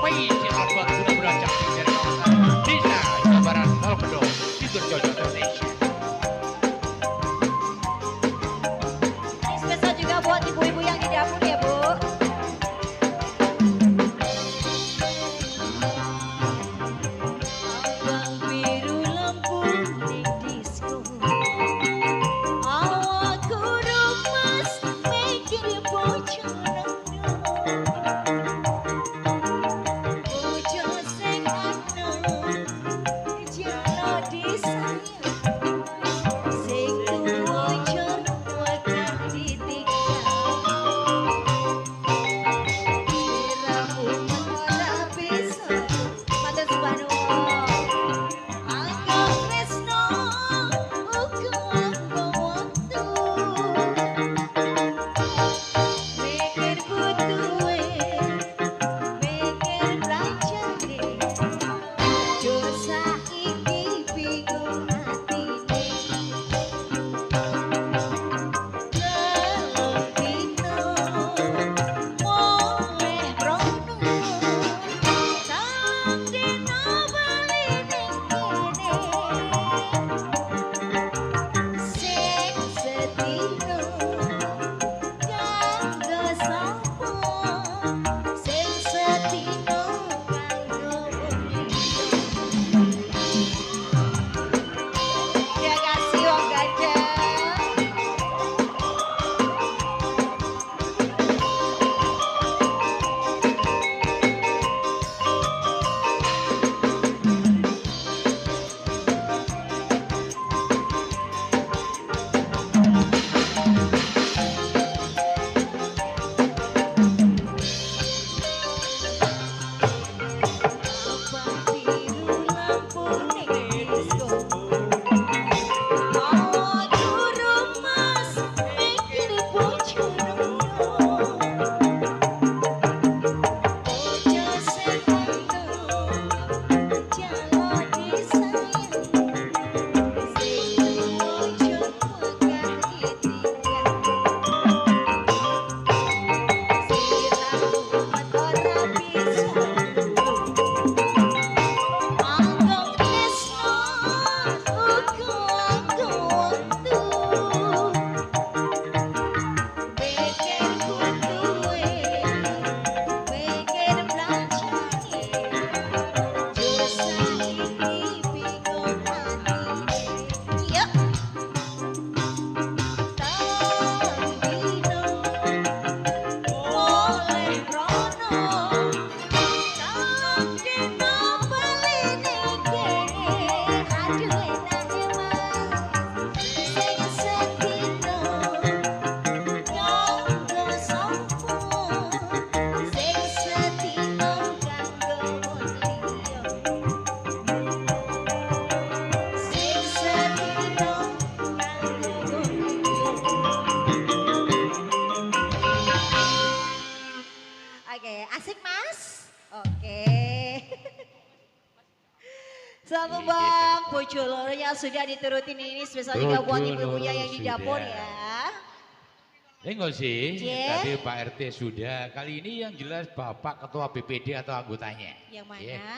Spesial buat muda-muda cantik dari kawasan Desa Jawa Barat, Malpedo, Fitur Jojo Indonesia. Ini spesial juga buat ibu-ibu yang di dapur ya Bu. Abang biru lampu ning disco, awakku rumes mikir bojo bojo sing anom jalo disayang sing tuwa jor wakar ditinggal siramu ora bisa matur subhanallah anggap tresno uga anggo waktu mikir butuhe mikir belancane jur saiki bingung atine telung dino moleh rono telung dino bali ning kene sing sedino kanggo sapa sing sedino kanggo wong liya. Ya kasih wong gajah. Abang biru lampu ning disco, awakku rumes mikir bojo bojo sing anom jalo disayang sing tuwa jor wakar ditinggal siramu ora bisa anggap tresno uga anggo waktu mikir butuhe mikir belancane jur saiki bingung atine yuk telung dino moleh rono telung dino bali ning kene aduh enak emang sing sedino kanggo sapa sing sedino kanggo wong liya sing sedino kanggo wong liya. Oke, asik Mas? Oke. Selamat Bang, bojo loronya sudah diturutin ini spesial juga buat Bojo ibu-ibunya loro yang di dapur sudah. ya. Enggak sih, Cie. tadi Pak RT sudah. Kali ini yang jelas Bapak Ketua BPD atau anggotanya. Yang Ya. mana?